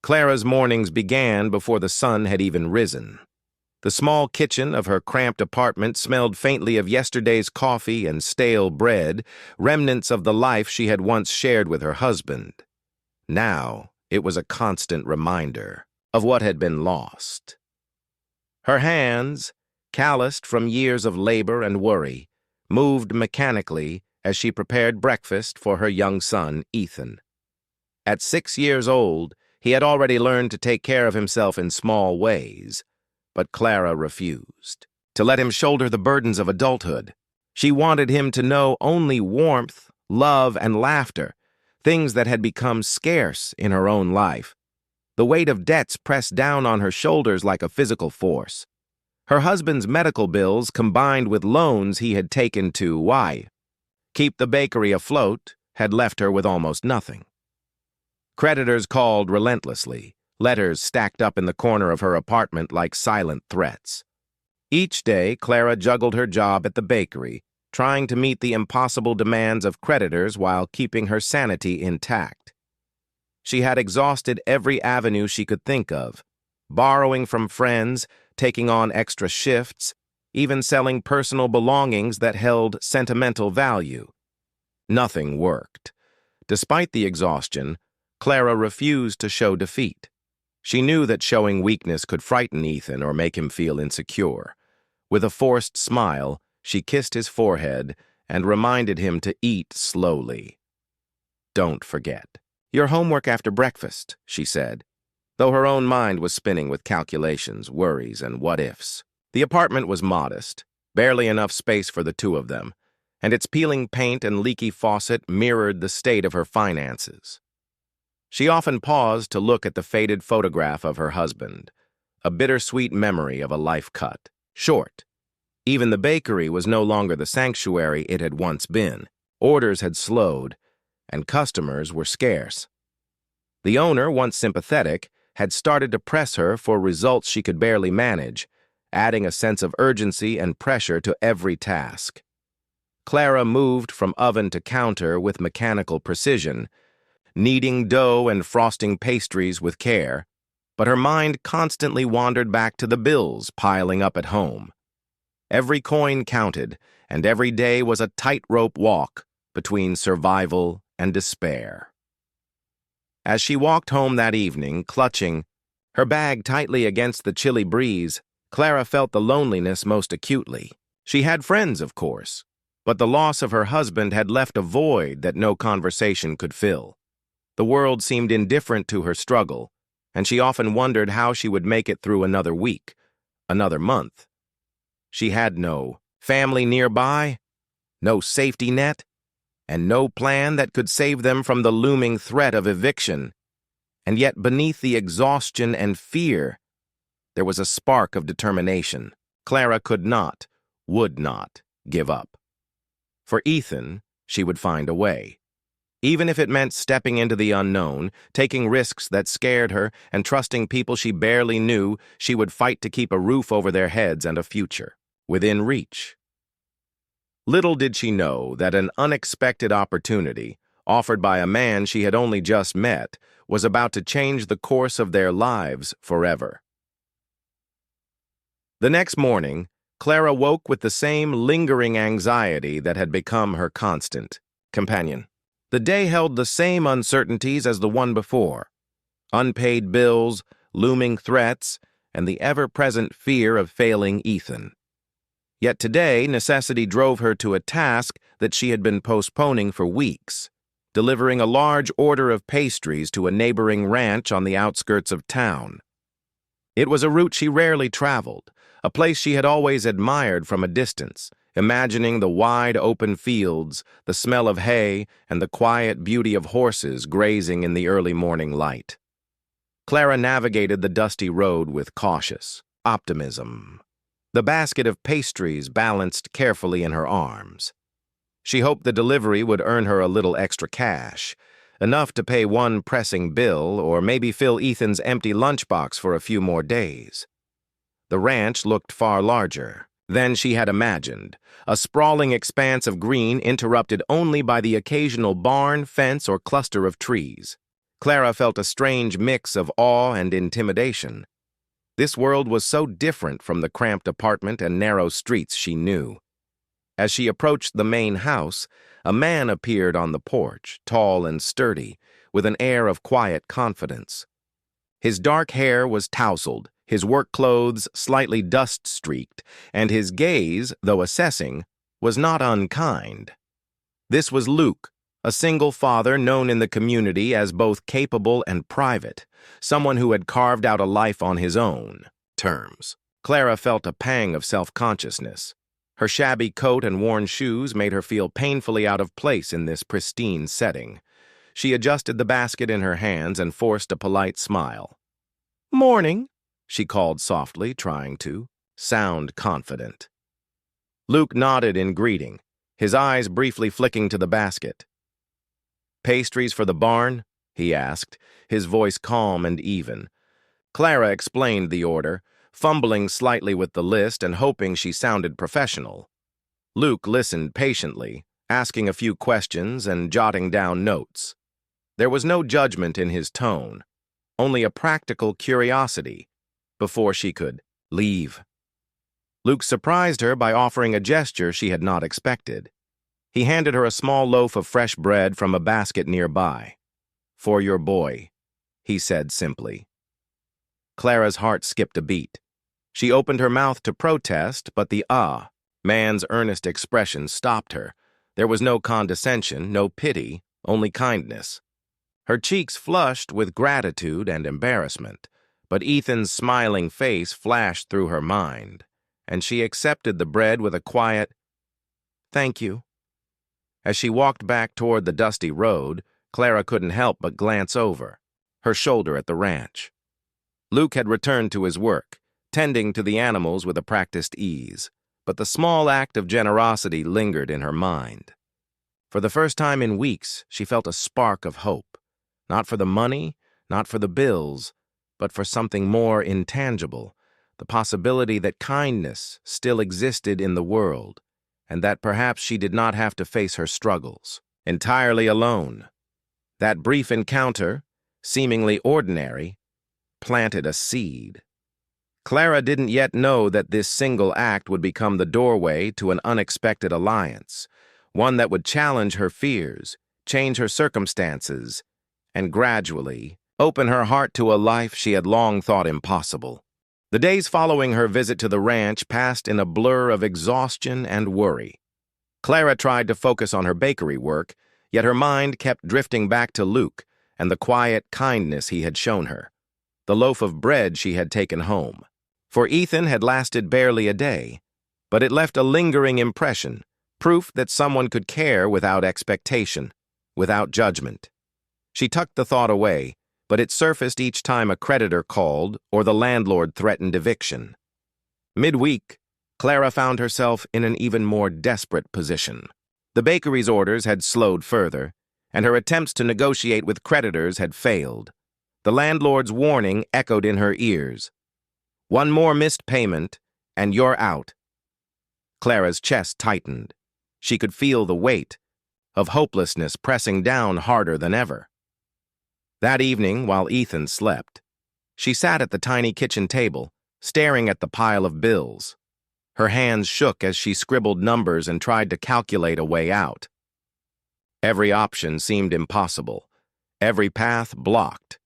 Clara's mornings began before the sun had even risen. The small kitchen of her cramped apartment smelled faintly of yesterday's coffee and stale bread, remnants of the life she had once shared with her husband. Now, it was a constant reminder of what had been lost. Her hands, calloused from years of labor and worry, moved mechanically as she prepared breakfast for her young son, Ethan. At 6 years old, he had already learned to take care of himself in small ways, but Clara refused to let him shoulder the burdens of adulthood. She wanted him to know only warmth, love, and laughter, things that had become scarce in her own life. The weight of debts pressed down on her shoulders like a physical force. Her husband's medical bills combined with loans he had taken to keep the bakery afloat had left her with almost nothing. Creditors called relentlessly, letters stacked up in the corner of her apartment like silent threats. Each day, Clara juggled her job at the bakery, trying to meet the impossible demands of creditors while keeping her sanity intact. She had exhausted every avenue she could think of, borrowing from friends, taking on extra shifts, even selling personal belongings that held sentimental value. Nothing worked. Despite the exhaustion, Clara refused to show defeat. She knew that showing weakness could frighten Ethan or make him feel insecure. With a forced smile, she kissed his forehead and reminded him to eat slowly. "Don't forget your homework after breakfast," she said, though her own mind was spinning with calculations, worries, and what-ifs. The apartment was modest, barely enough space for the two of them, and its peeling paint and leaky faucet mirrored the state of her finances. She often paused to look at the faded photograph of her husband, a bittersweet memory of a life cut short. Even the bakery was no longer the sanctuary it had once been. Orders had slowed, and customers were scarce. The owner, once sympathetic, had started to press her for results she could barely manage, adding a sense of urgency and pressure to every task. Clara moved from oven to counter with mechanical precision, kneading dough and frosting pastries with care, but her mind constantly wandered back to the bills piling up at home. Every coin counted, and every day was a tightrope walk between survival and despair. As she walked home that evening, clutching her bag tightly against the chilly breeze, Clara felt the loneliness most acutely. She had friends, of course, but the loss of her husband had left a void that no conversation could fill. The world seemed indifferent to her struggle, and she often wondered how she would make it through another week, another month. She had no family nearby, no safety net, and no plan that could save them from the looming threat of eviction. And yet beneath the exhaustion and fear, there was a spark of determination. Clara would not give up. For Ethan, she would find a way. Even if it meant stepping into the unknown, taking risks that scared her, and trusting people she barely knew, she would fight to keep a roof over their heads and a future within reach. Little did she know that an unexpected opportunity, offered by a man she had only just met, was about to change the course of their lives forever. The next morning, Clara woke with the same lingering anxiety that had become her constant companion. The day held the same uncertainties as the one before: unpaid bills, looming threats, and the ever-present fear of failing Ethan. Yet today, necessity drove her to a task that she had been postponing for weeks, delivering a large order of pastries to a neighboring ranch on the outskirts of town. It was a route she rarely traveled, a place she had always admired from a distance, imagining the wide open fields, the smell of hay, and the quiet beauty of horses grazing in the early morning light. Clara navigated the dusty road with cautious optimism, the basket of pastries balanced carefully in her arms. She hoped the delivery would earn her a little extra cash, enough to pay one pressing bill or maybe fill Ethan's empty lunchbox for a few more days. The ranch looked far larger than she had imagined, a sprawling expanse of green interrupted only by the occasional barn, fence, or cluster of trees. Clara felt a strange mix of awe and intimidation. This world was so different from the cramped apartment and narrow streets she knew. As she approached the main house, a man appeared on the porch, tall and sturdy, with an air of quiet confidence. His dark hair was tousled, his work clothes slightly dust-streaked, and his gaze, though assessing, was not unkind. This was Luke, a single father known in the community as both capable and private, someone who had carved out a life on his own terms. Clara felt a pang of self-consciousness. Her shabby coat and worn shoes made her feel painfully out of place in this pristine setting. She adjusted the basket in her hands and forced a polite smile. "Morning," she called softly, trying to sound confident. Luke nodded in greeting, his eyes briefly flicking to the basket. "Pastries for the barn?" he asked, his voice calm and even. Clara explained the order, fumbling slightly with the list and hoping she sounded professional. Luke listened patiently, asking a few questions and jotting down notes. There was no judgment in his tone, only a practical curiosity, before she could leave. Luke surprised her by offering a gesture she had not expected. He handed her a small loaf of fresh bread from a basket nearby. "For your boy," he said simply. Clara's heart skipped a beat. She opened her mouth to protest, but the man's earnest expression stopped her. There was no condescension, no pity, only kindness. Her cheeks flushed with gratitude and embarrassment, but Ethan's smiling face flashed through her mind, and she accepted the bread with a quiet, "Thank you." As she walked back toward the dusty road, Clara couldn't help but glance over, her shoulder at the ranch. Luke had returned to his work, tending to the animals with a practiced ease, but the small act of generosity lingered in her mind. For the first time in weeks, she felt a spark of hope, not for the money, not for the bills, but for something more intangible, the possibility that kindness still existed in the world, and that perhaps she did not have to face her struggles entirely alone. That brief encounter, seemingly ordinary, planted a seed. Clara didn't yet know that this single act would become the doorway to an unexpected alliance, one that would challenge her fears, change her circumstances, and gradually open her heart to a life she had long thought impossible. The days following her visit to the ranch passed in a blur of exhaustion and worry. Clara tried to focus on her bakery work, yet her mind kept drifting back to Luke and the quiet kindness he had shown her, the loaf of bread she had taken home. For Ethan had lasted barely a day, but it left a lingering impression, proof that someone could care without expectation, without judgment. She tucked the thought away, but it surfaced each time a creditor called or the landlord threatened eviction. Midweek, Clara found herself in an even more desperate position. The bakery's orders had slowed further, and her attempts to negotiate with creditors had failed. The landlord's warning echoed in her ears. "One more missed payment, and you're out." Clara's chest tightened. She could feel the weight of hopelessness pressing down harder than ever. That evening, while Ethan slept, she sat at the tiny kitchen table, staring at the pile of bills. Her hands shook as she scribbled numbers and tried to calculate a way out. Every option seemed impossible, every path blocked.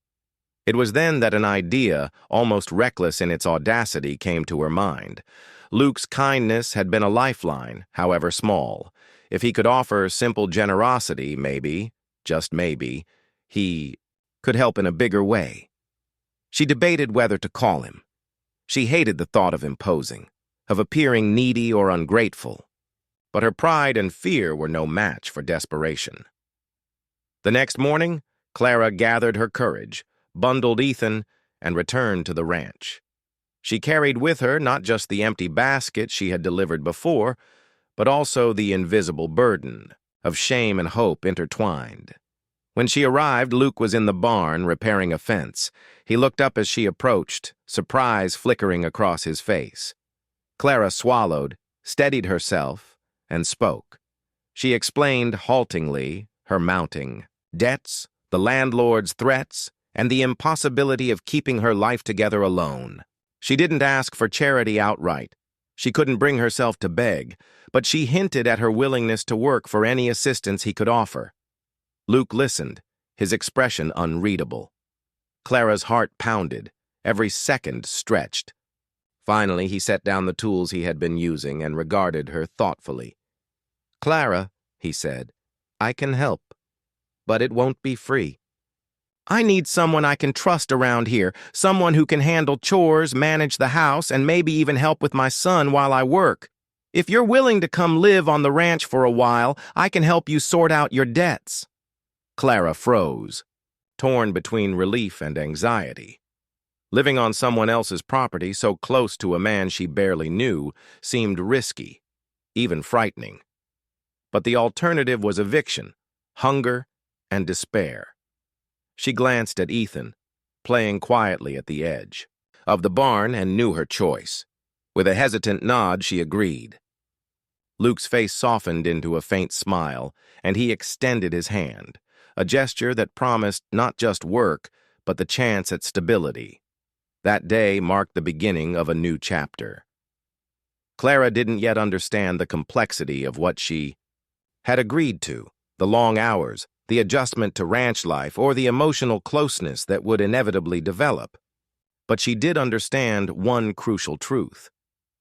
It was then that an idea, almost reckless in its audacity, came to her mind. Luke's kindness had been a lifeline, however small. If he could offer simple generosity, maybe, just maybe, he could help in a bigger way. She debated whether to call him. She hated the thought of imposing, of appearing needy or ungrateful. But her pride and fear were no match for desperation. The next morning, Clara gathered her courage, bundled Ethan, and returned to the ranch. She carried with her not just the empty basket she had delivered before, but also the invisible burden of shame and hope intertwined. When she arrived, Luke was in the barn repairing a fence. He looked up as she approached, surprise flickering across his face. Clara swallowed, steadied herself, and spoke. She explained haltingly her mounting debts, the landlord's threats, and the impossibility of keeping her life together alone. She didn't ask for charity outright. She couldn't bring herself to beg, but she hinted at her willingness to work for any assistance he could offer. Luke listened, his expression unreadable. Clara's heart pounded, every second stretched. Finally, he set down the tools he had been using and regarded her thoughtfully. "Clara," he said, "I can help, but it won't be free. I need someone I can trust around here, someone who can handle chores, manage the house, and maybe even help with my son while I work. If you're willing to come live on the ranch for a while, I can help you sort out your debts." Clara froze, torn between relief and anxiety. Living on someone else's property so close to a man she barely knew seemed risky, even frightening. But the alternative was eviction, hunger, and despair. She glanced at Ethan, playing quietly at the edge of the barn, and knew her choice. With a hesitant nod, she agreed. Luke's face softened into a faint smile, and he extended his hand, a gesture that promised not just work, but the chance at stability. That day marked the beginning of a new chapter. Clara didn't yet understand the complexity of what she had agreed to, the long hours, the adjustment to ranch life, or the emotional closeness that would inevitably develop. But she did understand one crucial truth.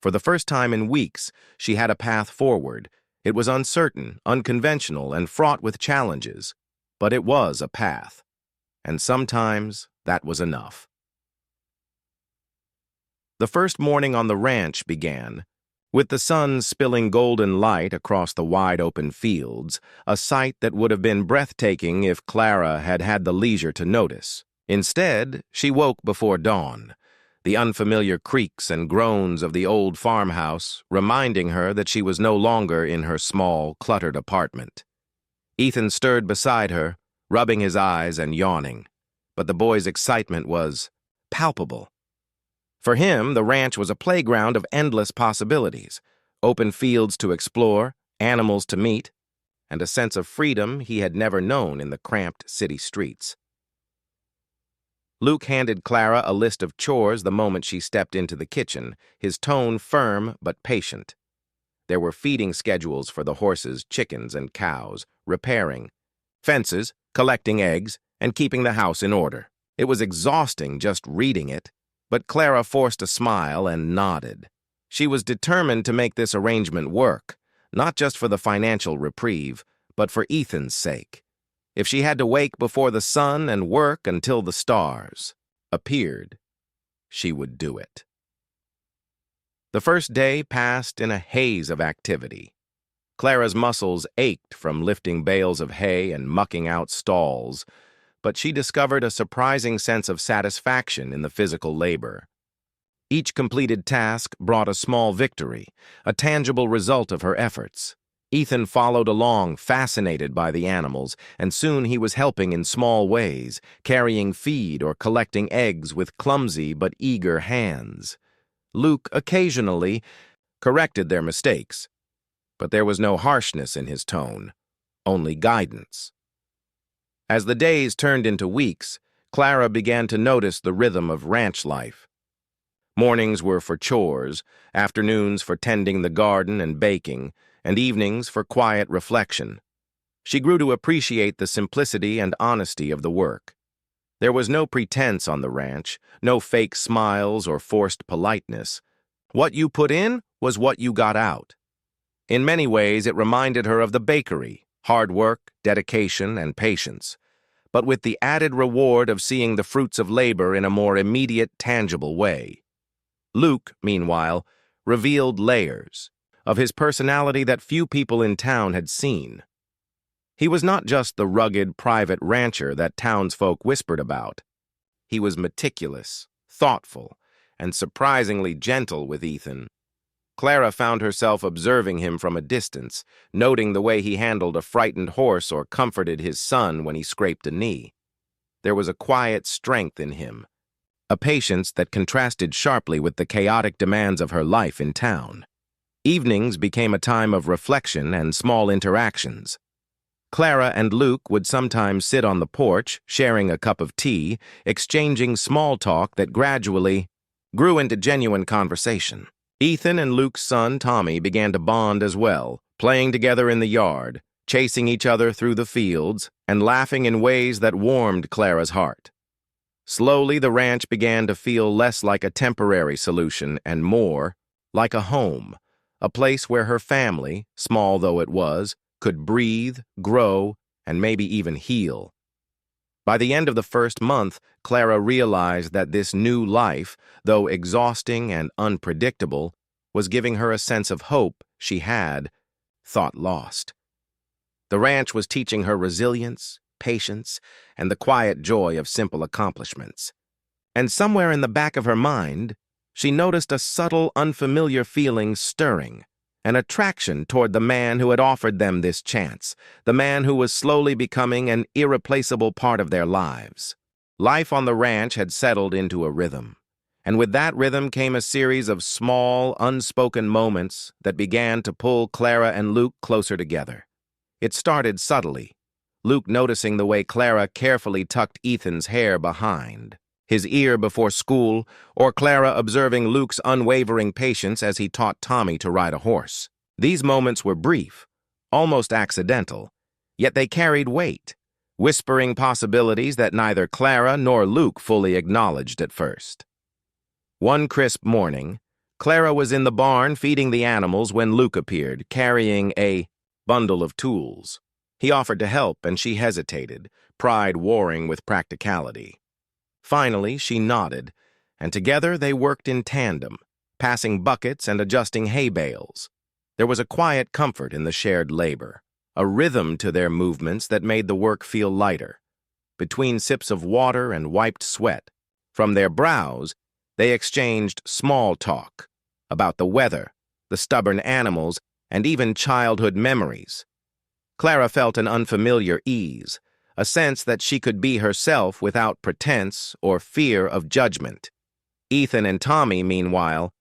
For the first time in weeks, she had a path forward. It was uncertain, unconventional, and fraught with challenges. But it was a path. And sometimes that was enough. The first morning on the ranch began, with the sun spilling golden light across the wide-open fields, a sight that would have been breathtaking if Clara had had the leisure to notice. Instead, she woke before dawn, the unfamiliar creaks and groans of the old farmhouse reminding her that she was no longer in her small, cluttered apartment. Ethan stirred beside her, rubbing his eyes and yawning, but the boy's excitement was palpable. For him, the ranch was a playground of endless possibilities, open fields to explore, animals to meet, and a sense of freedom he had never known in the cramped city streets. Luke handed Clara a list of chores the moment she stepped into the kitchen, his tone firm but patient. There were feeding schedules for the horses, chickens, and cows, repairing, fences, collecting eggs, and keeping the house in order. It was exhausting just reading it, but Clara forced a smile and nodded. She was determined to make this arrangement work, not just for the financial reprieve, but for Ethan's sake. If she had to wake before the sun and work until the stars appeared, she would do it. The first day passed in a haze of activity. Clara's muscles ached from lifting bales of hay and mucking out stalls, but she discovered a surprising sense of satisfaction in the physical labor. Each completed task brought a small victory, a tangible result of her efforts. Ethan followed along, fascinated by the animals, and soon he was helping in small ways, carrying feed or collecting eggs with clumsy but eager hands. Luke occasionally corrected their mistakes, but there was no harshness in his tone, only guidance. As the days turned into weeks, Clara began to notice the rhythm of ranch life. Mornings were for chores, afternoons for tending the garden and baking, and evenings for quiet reflection. She grew to appreciate the simplicity and honesty of the work. There was no pretense on the ranch, no fake smiles or forced politeness. What you put in was what you got out. In many ways, it reminded her of the bakery, hard work, dedication, and patience, but with the added reward of seeing the fruits of labor in a more immediate, tangible way. Luke, meanwhile, revealed layers of his personality that few people in town had seen. He was not just the rugged, private rancher that townsfolk whispered about. He was meticulous, thoughtful, and surprisingly gentle with Ethan. Clara found herself observing him from a distance, noting the way he handled a frightened horse or comforted his son when he scraped a knee. There was a quiet strength in him, a patience that contrasted sharply with the chaotic demands of her life in town. Evenings became a time of reflection and small interactions. Clara and Luke would sometimes sit on the porch, sharing a cup of tea, exchanging small talk that gradually grew into genuine conversation. Ethan and Luke's son, Tommy, began to bond as well, playing together in the yard, chasing each other through the fields, and laughing in ways that warmed Clara's heart. Slowly, the ranch began to feel less like a temporary solution and more like a home, a place where her family, small though it was, could breathe, grow, and maybe even heal. By the end of the first month, Clara realized that this new life, though exhausting and unpredictable, was giving her a sense of hope she had thought lost. The ranch was teaching her resilience, patience, and the quiet joy of simple accomplishments. And somewhere in the back of her mind, she noticed a subtle, unfamiliar feeling stirring, an attraction toward the man who had offered them this chance, the man who was slowly becoming an irreplaceable part of their lives. Life on the ranch had settled into a rhythm, and with that rhythm came a series of small, unspoken moments that began to pull Clara and Luke closer together. It started subtly, Luke noticing the way Clara carefully tucked Ethan's hair behind his ear before school, or Clara observing Luke's unwavering patience as he taught Tommy to ride a horse. These moments were brief, almost accidental, yet they carried weight, whispering possibilities that neither Clara nor Luke fully acknowledged at first. One crisp morning, Clara was in the barn feeding the animals when Luke appeared, carrying a bundle of tools. He offered to help, and she hesitated, pride warring with practicality. Finally, she nodded, and together they worked in tandem, passing buckets and adjusting hay bales. There was a quiet comfort in the shared labor, a rhythm to their movements that made the work feel lighter. Between sips of water and wiped sweat, from their brows, they exchanged small talk about the weather, the stubborn animals, and even childhood memories. Clara felt an unfamiliar ease, a sense that she could be herself without pretense or fear of judgment. Ethan and Tommy, meanwhile,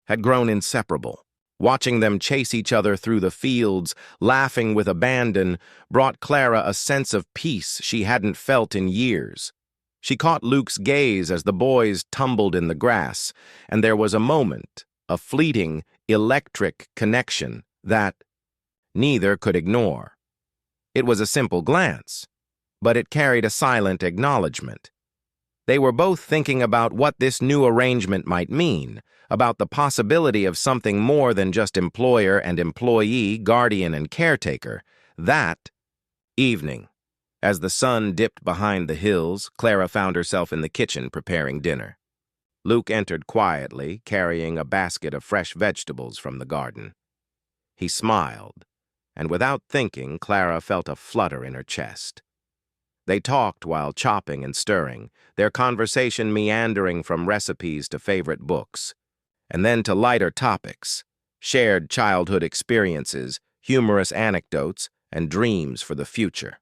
had grown inseparable. Watching them chase each other through the fields, laughing with abandon, brought Clara a sense of peace she hadn't felt in years. She caught Luke's gaze as the boys tumbled in the grass, and there was a moment, a fleeting, electric connection that neither could ignore. It was a simple glance, but it carried a silent acknowledgement. They were both thinking about what this new arrangement might mean, about the possibility of something more than just employer and employee, guardian and caretaker. That evening, as the sun dipped behind the hills, Clara found herself in the kitchen preparing dinner. Luke entered quietly, carrying a basket of fresh vegetables from the garden. He smiled, and without thinking, Clara felt a flutter in her chest. They talked while chopping and stirring, their conversation meandering from recipes to favorite books, and then to lighter topics, shared childhood experiences, humorous anecdotes, and dreams for the future.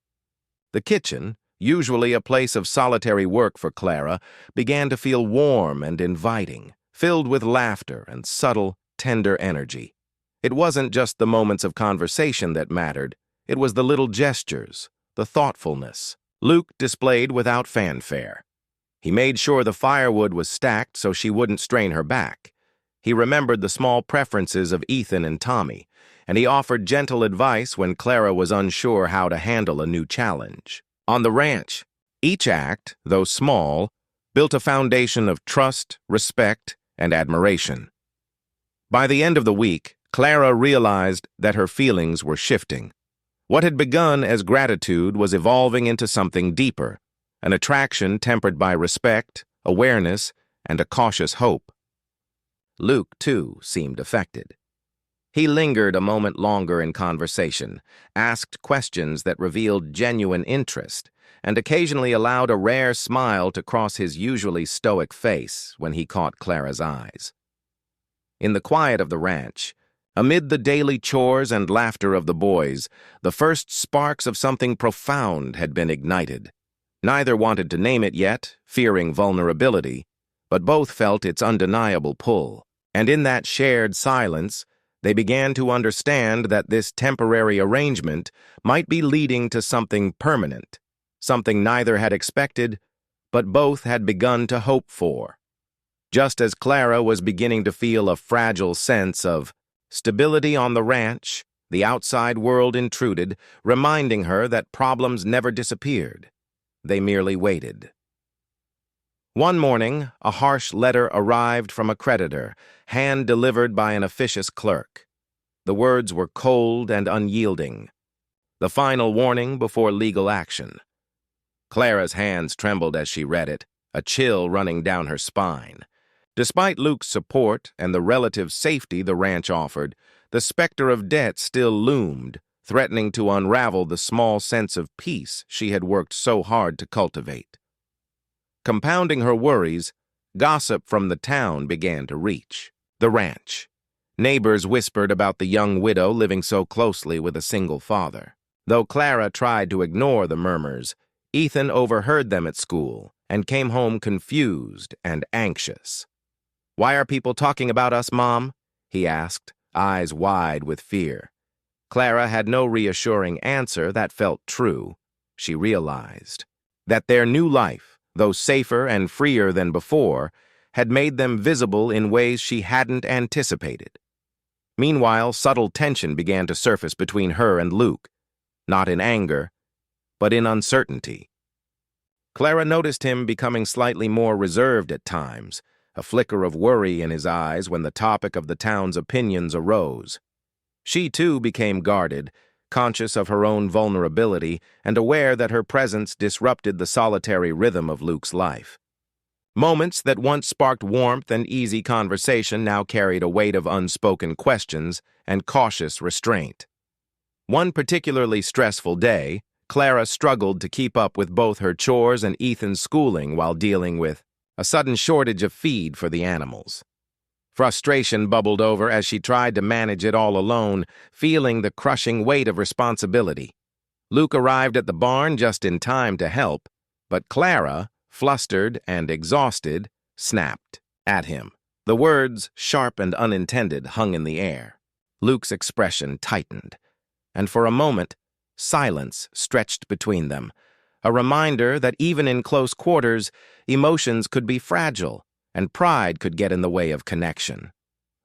The kitchen, usually a place of solitary work for Clara, began to feel warm and inviting, filled with laughter and subtle, tender energy. It wasn't just the moments of conversation that mattered, it was the little gestures, the thoughtfulness Luke displayed without fanfare. He made sure the firewood was stacked so she wouldn't strain her back. He remembered the small preferences of Ethan and Tommy, and he offered gentle advice when Clara was unsure how to handle a new challenge. On the ranch, each act, though small, built a foundation of trust, respect, and admiration. By the end of the week, Clara realized that her feelings were shifting. What had begun as gratitude was evolving into something deeper, an attraction tempered by respect, awareness, and a cautious hope. Luke, too, seemed affected. He lingered a moment longer in conversation, asked questions that revealed genuine interest, and occasionally allowed a rare smile to cross his usually stoic face when he caught Clara's eyes. In the quiet of the ranch, amid the daily chores and laughter of the boys, the first sparks of something profound had been ignited. Neither wanted to name it yet, fearing vulnerability, but both felt its undeniable pull. And in that shared silence, They began to understand that this temporary arrangement might be leading to something permanent, something neither had expected, but both had begun to hope for. Just as Clara was beginning to feel a fragile sense of stability on the ranch, the outside world intruded, reminding her that problems never disappeared. They merely waited. One morning, a harsh letter arrived from a creditor, hand-delivered by an officious clerk. The words were cold and unyielding. The final warning before legal action. Clara's hands trembled as she read it, a chill running down her spine. Despite Luke's support and the relative safety the ranch offered, the specter of debt still loomed, threatening to unravel the small sense of peace she had worked so hard to cultivate. Compounding her worries, gossip from the town began to reach the ranch. Neighbors whispered about the young widow living so closely with a single father. Though Clara tried to ignore the murmurs, Ethan overheard them at school and came home confused and anxious. "Why are people talking about us, Mom?" he asked, eyes wide with fear. Clara had no reassuring answer that felt true. She realized that their new life, though safer and freer than before, had made them visible in ways she hadn't anticipated. Meanwhile, subtle tension began to surface between her and Luke, not in anger, but in uncertainty. Clara noticed him becoming slightly more reserved at times, a flicker of worry in his eyes when the topic of the town's opinions arose. She, too, became guarded, conscious of her own vulnerability and aware that her presence disrupted the solitary rhythm of Luke's life. Moments that once sparked warmth and easy conversation now carried a weight of unspoken questions and cautious restraint. One particularly stressful day, Clara struggled to keep up with both her chores and Ethan's schooling while dealing with a sudden shortage of feed for the animals. Frustration bubbled over as she tried to manage it all alone, feeling the crushing weight of responsibility. Luke arrived at the barn just in time to help, but Clara, flustered and exhausted, snapped at him. The words, sharp and unintended, hung in the air. Luke's expression tightened, and for a moment, silence stretched between them, a reminder that even in close quarters, emotions could be fragile, and pride could get in the way of connection.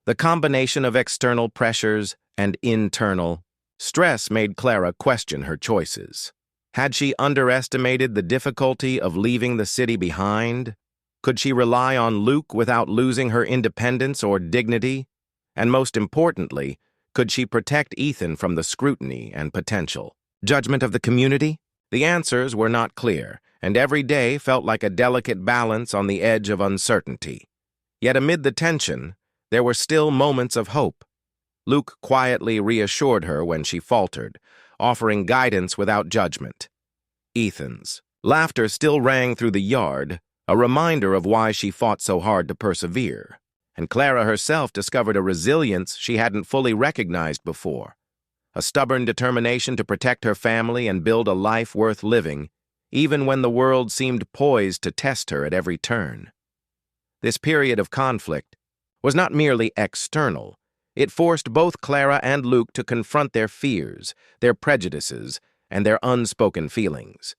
The combination of external pressures and internal stress made Clara question her choices. Had she underestimated the difficulty of leaving the city behind? Could she rely on Luke without losing her independence or dignity? And most importantly, could she protect Ethan from the scrutiny and potential judgment of the community? The answers were not clear, and every day felt like a delicate balance on the edge of uncertainty. Yet amid the tension, there were still moments of hope. Luke quietly reassured her when she faltered, offering guidance without judgment. Ethan's laughter still rang through the yard, a reminder of why she fought so hard to persevere, and Clara herself discovered a resilience she hadn't fully recognized before, a stubborn determination to protect her family and build a life worth living, even when the world seemed poised to test her at every turn. This period of conflict was not merely external. It forced both Clara and Luke to confront their fears, their prejudices, and their unspoken feelings.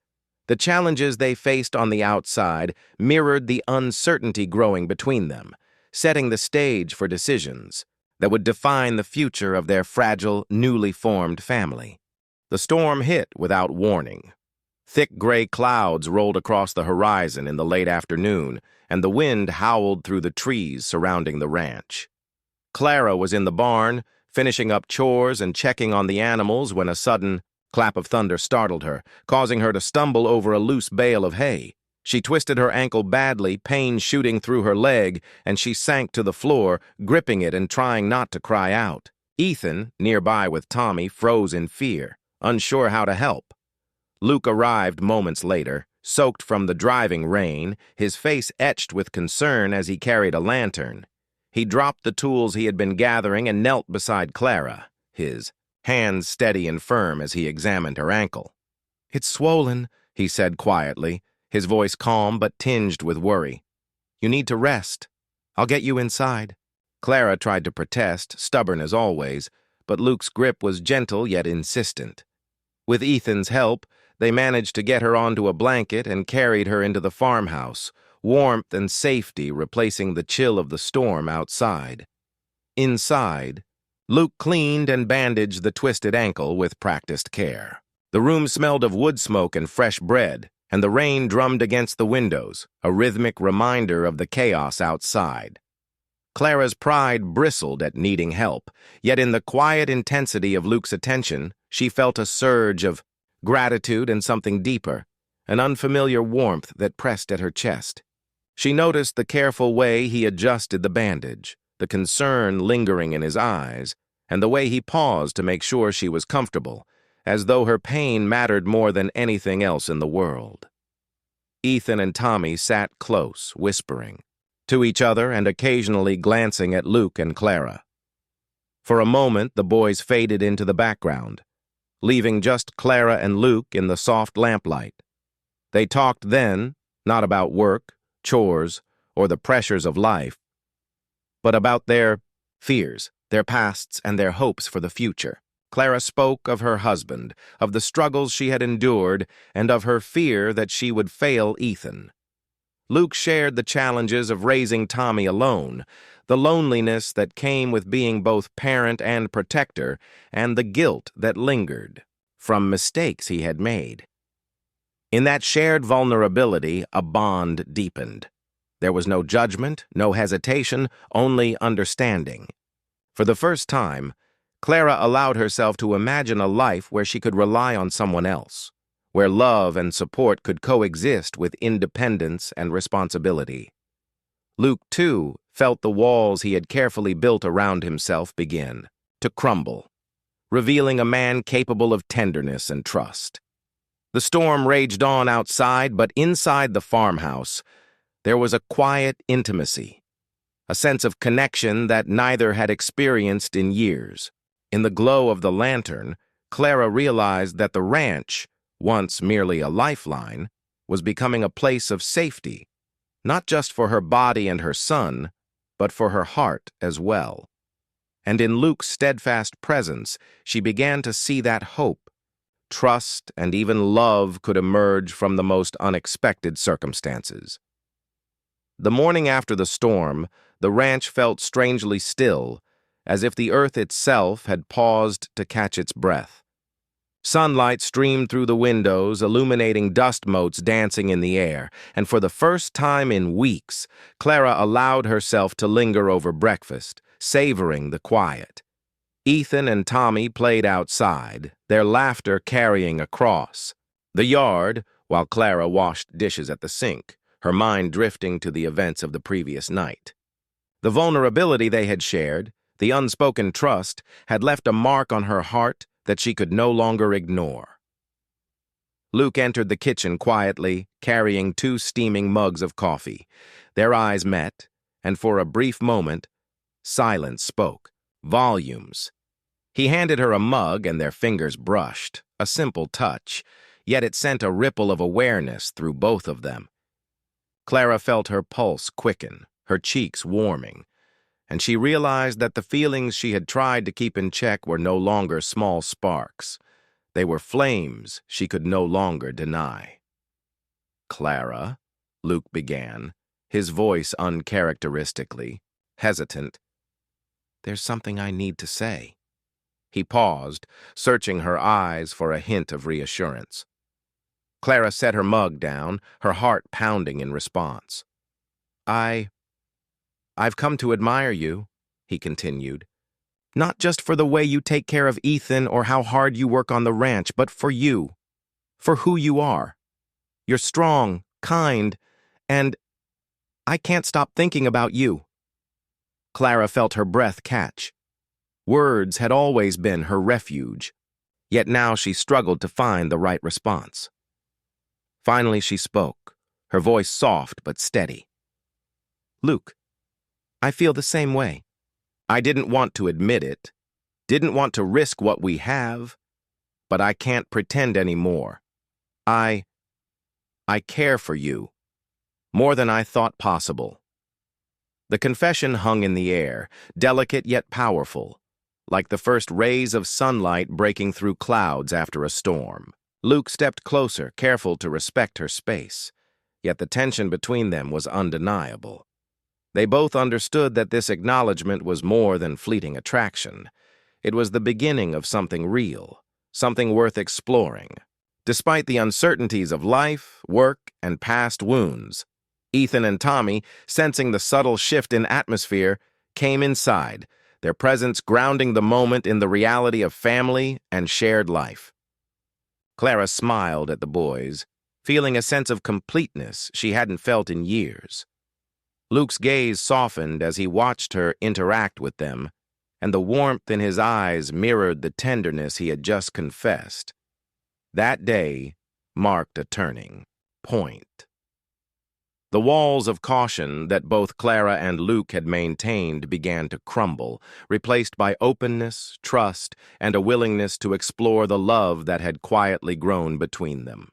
The challenges they faced on the outside mirrored the uncertainty growing between them, setting the stage for decisions that would define the future of their fragile, newly formed family. The storm hit without warning. Thick gray clouds rolled across the horizon in the late afternoon, and the wind howled through the trees surrounding the ranch. Clara was in the barn, finishing up chores and checking on the animals when a sudden clap of thunder startled her, causing her to stumble over a loose bale of hay. She twisted her ankle badly, pain shooting through her leg, and she sank to the floor, gripping it and trying not to cry out. Ethan, nearby with Tommy, froze in fear, unsure how to help. Luke arrived moments later, soaked from the driving rain, his face etched with concern as he carried a lantern. He dropped the tools he had been gathering and knelt beside Clara, his hands steady and firm as he examined her ankle. "It's swollen," he said quietly, his voice calm but tinged with worry. "You need to rest. I'll get you inside." Clara tried to protest, stubborn as always, but Luke's grip was gentle yet insistent. With Ethan's help, they managed to get her onto a blanket and carried her into the farmhouse, warmth and safety replacing the chill of the storm outside. Inside, Luke cleaned and bandaged the twisted ankle with practiced care. The room smelled of wood smoke and fresh bread, and the rain drummed against the windows, a rhythmic reminder of the chaos outside. Clara's pride bristled at needing help, yet in the quiet intensity of Luke's attention, she felt a surge of gratitude and something deeper, an unfamiliar warmth that pressed at her chest. She noticed the careful way he adjusted the bandage, the concern lingering in his eyes, and the way he paused to make sure she was comfortable, as though her pain mattered more than anything else in the world. Ethan and Tommy sat close, whispering to each other and occasionally glancing at Luke and Clara. For a moment, the boys faded into the background, leaving just Clara and Luke in the soft lamplight. They talked then, not about work, chores, or the pressures of life, but about their fears, their pasts, and their hopes for the future. Clara spoke of her husband, of the struggles she had endured, and of her fear that she would fail Ethan. Luke shared the challenges of raising Tommy alone, the loneliness that came with being both parent and protector, and the guilt that lingered from mistakes he had made. In that shared vulnerability, a bond deepened. There was no judgment, no hesitation, only understanding. For the first time, Clara allowed herself to imagine a life where she could rely on someone else, where love and support could coexist with independence and responsibility. Luke, too, felt the walls he had carefully built around himself begin to crumble, revealing a man capable of tenderness and trust. The storm raged on outside, but inside the farmhouse, there was a quiet intimacy, a sense of connection that neither had experienced in years. In the glow of the lantern, Clara realized that the ranch, once merely a lifeline, was becoming a place of safety, not just for her body and her son, but for her heart as well. And in Luke's steadfast presence, she began to see that hope, trust, and even love could emerge from the most unexpected circumstances. The morning after the storm, the ranch felt strangely still, as if the earth itself had paused to catch its breath. Sunlight streamed through the windows, illuminating dust motes dancing in the air, and for the first time in weeks, Clara allowed herself to linger over breakfast, savoring the quiet. Ethan and Tommy played outside, their laughter carrying across the yard, while Clara washed dishes at the sink, her mind drifting to the events of the previous night. The vulnerability they had shared, the unspoken trust, had left a mark on her heart that she could no longer ignore. Luke entered the kitchen quietly, carrying 2 steaming mugs of coffee. Their eyes met, and for a brief moment, silence spoke, volumes. He handed her a mug and their fingers brushed, a simple touch, yet it sent a ripple of awareness through both of them. Clara felt her pulse quicken, her cheeks warming, and she realized that the feelings she had tried to keep in check were no longer small sparks. They were flames she could no longer deny. "Clara," Luke began, his voice uncharacteristically hesitant. "There's something I need to say." He paused, searching her eyes for a hint of reassurance. Clara set her mug down, her heart pounding in response. I've come to admire you," he continued. "Not just for the way you take care of Ethan or how hard you work on the ranch, but for you, for who you are. You're strong, kind, and I can't stop thinking about you." Clara felt her breath catch. Words had always been her refuge, yet now she struggled to find the right response. Finally she spoke, her voice soft but steady. "Luke, I feel the same way. I didn't want to admit it, didn't want to risk what we have, but I can't pretend anymore. I care for you, more than I thought possible." The confession hung in the air, delicate yet powerful, like the first rays of sunlight breaking through clouds after a storm. Luke stepped closer, careful to respect her space, yet the tension between them was undeniable. They both understood that this acknowledgement was more than fleeting attraction. It was the beginning of something real, something worth exploring. Despite the uncertainties of life, work, and past wounds, Ethan and Tommy, sensing the subtle shift in atmosphere, came inside, their presence grounding the moment in the reality of family and shared life. Clara smiled at the boys, feeling a sense of completeness she hadn't felt in years. Luke's gaze softened as he watched her interact with them, and the warmth in his eyes mirrored the tenderness he had just confessed. That day marked a turning point. The walls of caution that both Clara and Luke had maintained began to crumble, replaced by openness, trust, and a willingness to explore the love that had quietly grown between them.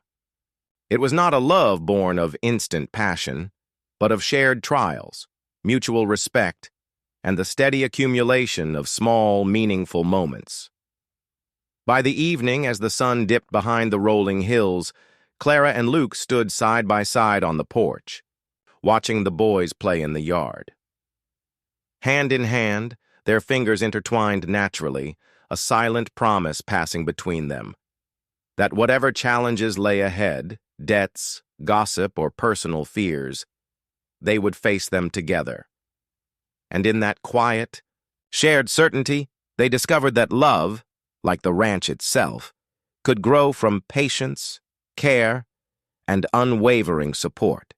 It was not a love born of instant passion, but of shared trials, mutual respect, and the steady accumulation of small, meaningful moments. By the evening, as the sun dipped behind the rolling hills, Clara and Luke stood side by side on the porch, watching the boys play in the yard. Hand in hand, their fingers intertwined naturally, a silent promise passing between them, that whatever challenges lay ahead, debts, gossip, or personal fears, they would face them together. And in that quiet, shared certainty, they discovered that love, like the ranch itself, could grow from patience, care, and unwavering support.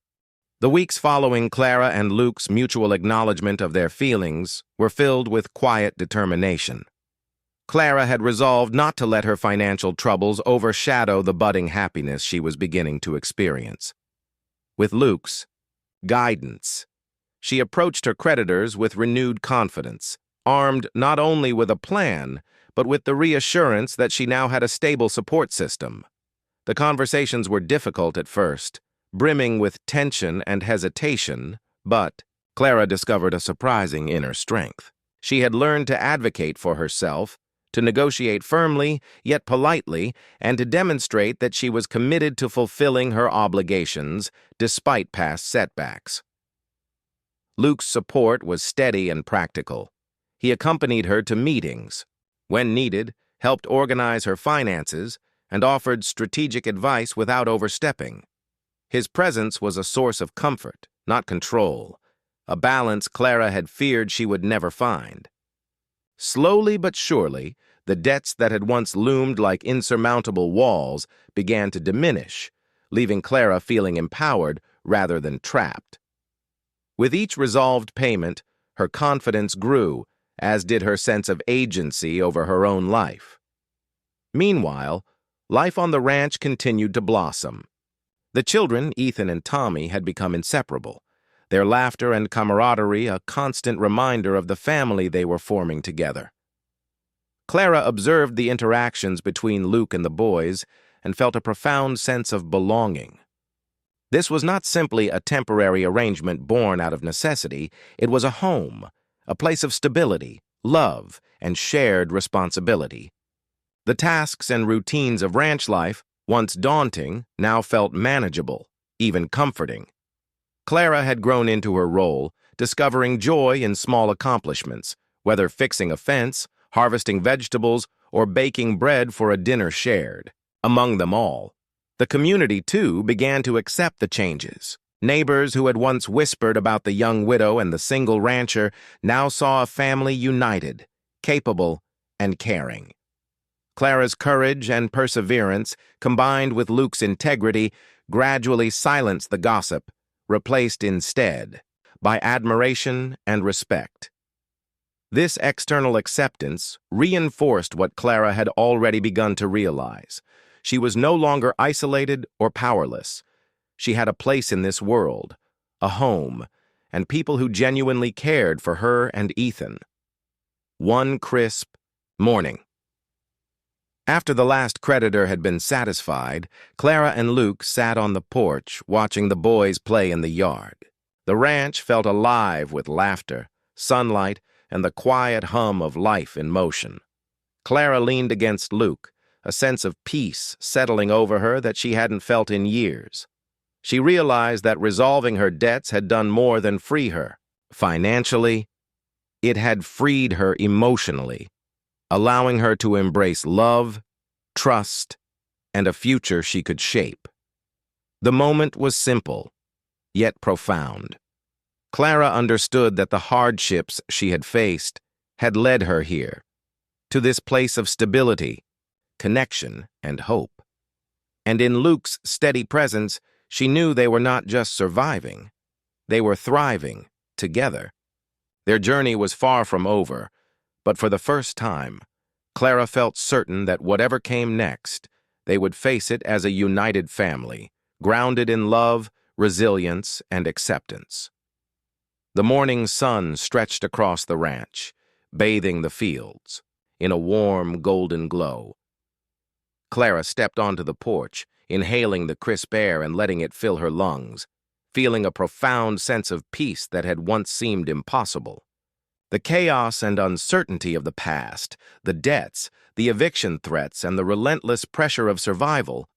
The weeks following Clara and Luke's mutual acknowledgement of their feelings were filled with quiet determination. Clara had resolved not to let her financial troubles overshadow the budding happiness she was beginning to experience. With Luke's guidance, she approached her creditors with renewed confidence, armed not only with a plan, but with the reassurance that she now had a stable support system. The conversations were difficult at first, brimming with tension and hesitation, but Clara discovered a surprising inner strength. She had learned to advocate for herself, to negotiate firmly, yet politely, and to demonstrate that she was committed to fulfilling her obligations, despite past setbacks. Luke's support was steady and practical. He accompanied her to meetings, when needed, helped organize her finances, and offered strategic advice without overstepping. His presence was a source of comfort, not control, a balance Clara had feared she would never find. Slowly but surely, the debts that had once loomed like insurmountable walls began to diminish, leaving Clara feeling empowered rather than trapped. With each resolved payment, her confidence grew, as did her sense of agency over her own life. Meanwhile, life on the ranch continued to blossom. The children, Ethan and Tommy, had become inseparable, their laughter and camaraderie a constant reminder of the family they were forming together. Clara observed the interactions between Luke and the boys and felt a profound sense of belonging. This was not simply a temporary arrangement born out of necessity, it was a home, a place of stability, love, and shared responsibility. The tasks and routines of ranch life, once daunting, now felt manageable, even comforting. Clara had grown into her role, discovering joy in small accomplishments, whether fixing a fence, harvesting vegetables, or baking bread for a dinner shared. Among them all, the community, too, began to accept the changes. Neighbors who had once whispered about the young widow and the single rancher now saw a family united, capable, and caring. Clara's courage and perseverance, combined with Luke's integrity, gradually silenced the gossip, replaced instead by admiration and respect. This external acceptance reinforced what Clara had already begun to realize. She was no longer isolated or powerless. She had a place in this world, a home, and people who genuinely cared for her and Ethan. One crisp morning. After the last creditor had been satisfied, Clara and Luke sat on the porch watching the boys play in the yard. The ranch felt alive with laughter, sunlight, and the quiet hum of life in motion. Clara leaned against Luke, a sense of peace settling over her that she hadn't felt in years. She realized that resolving her debts had done more than free her. Financially, it had freed her emotionally, allowing her to embrace love, trust, and a future she could shape. The moment was simple, yet profound. Clara understood that the hardships she had faced had led her here, to this place of stability, connection, and hope. And in Luke's steady presence, she knew they were not just surviving, they were thriving together. Their journey was far from over, but for the first time, Clara felt certain that whatever came next, they would face it as a united family, grounded in love, resilience, and acceptance. The morning sun stretched across the ranch, bathing the fields in a warm, golden glow. Clara stepped onto the porch, inhaling the crisp air and letting it fill her lungs, feeling a profound sense of peace that had once seemed impossible. The chaos and uncertainty of the past, the debts, the eviction threats, and the relentless pressure of survival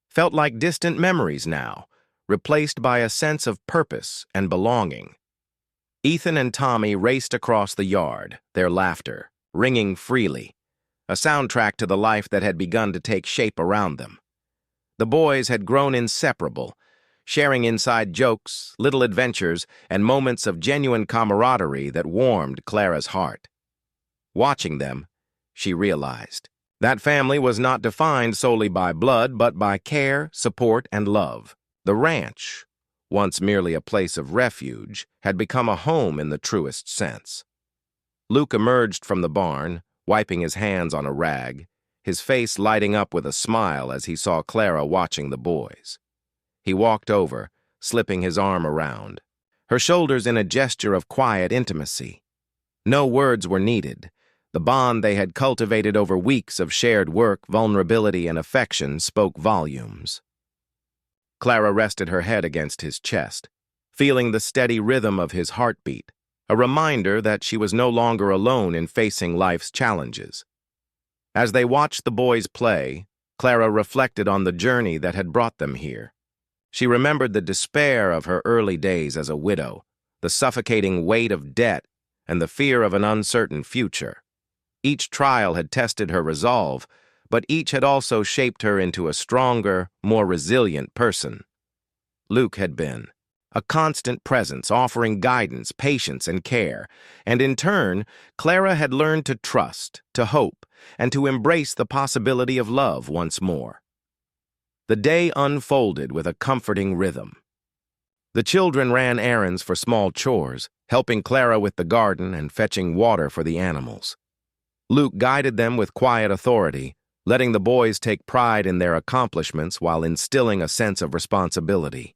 felt like distant memories now, replaced by a sense of purpose and belonging. Ethan and Tommy raced across the yard, their laughter ringing freely, a soundtrack to the life that had begun to take shape around them. The boys had grown inseparable, sharing inside jokes, little adventures, and moments of genuine camaraderie that warmed Clara's heart. Watching them, she realized that family was not defined solely by blood, but by care, support, and love. The ranch, once merely a place of refuge, had become a home in the truest sense. Luke emerged from the barn, wiping his hands on a rag, his face lighting up with a smile as he saw Clara watching the boys. He walked over, slipping his arm around her shoulders in a gesture of quiet intimacy. No words were needed. The bond they had cultivated over weeks of shared work, vulnerability, and affection spoke volumes. Clara rested her head against his chest, feeling the steady rhythm of his heartbeat, a reminder that she was no longer alone in facing life's challenges. As they watched the boys play, Clara reflected on the journey that had brought them here. She remembered the despair of her early days as a widow, the suffocating weight of debt, and the fear of an uncertain future. Each trial had tested her resolve, but each had also shaped her into a stronger, more resilient person. Luke had been a constant presence, offering guidance, patience, and care, and in turn, Clara had learned to trust, to hope, and to embrace the possibility of love once more. The day unfolded with a comforting rhythm. The children ran errands for small chores, helping Clara with the garden and fetching water for the animals. Luke guided them with quiet authority, letting the boys take pride in their accomplishments while instilling a sense of responsibility.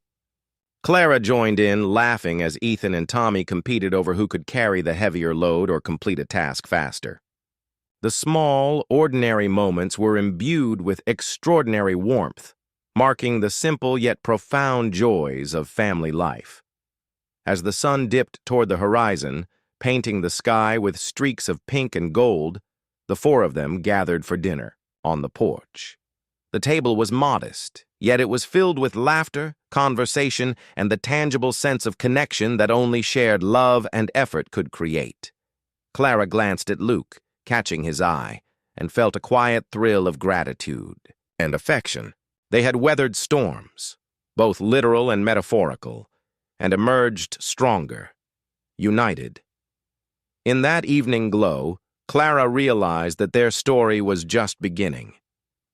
Clara joined in, laughing as Ethan and Tommy competed over who could carry the heavier load or complete a task faster. The small, ordinary moments were imbued with extraordinary warmth, marking the simple yet profound joys of family life. As the sun dipped toward the horizon, painting the sky with streaks of pink and gold, the four of them gathered for dinner on the porch. The table was modest, yet it was filled with laughter, conversation, and the tangible sense of connection that only shared love and effort could create. Clara glanced at Luke, catching his eye, and felt a quiet thrill of gratitude and affection. They had weathered storms, both literal and metaphorical, and emerged stronger, united. In that evening glow, Clara realized that their story was just beginning.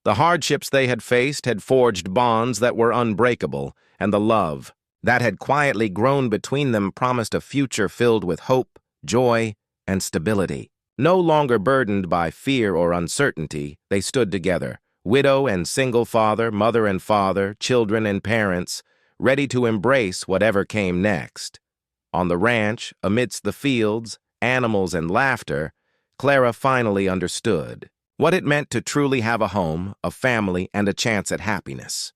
The hardships they had faced had forged bonds that were unbreakable, and the love that had quietly grown between them promised a future filled with hope, joy, and stability. No longer burdened by fear or uncertainty, they stood together, widow and single father, mother and father, children and parents, ready to embrace whatever came next. On the ranch, amidst the fields, animals, and laughter, Clara finally understood what it meant to truly have a home, a family, and a chance at happiness.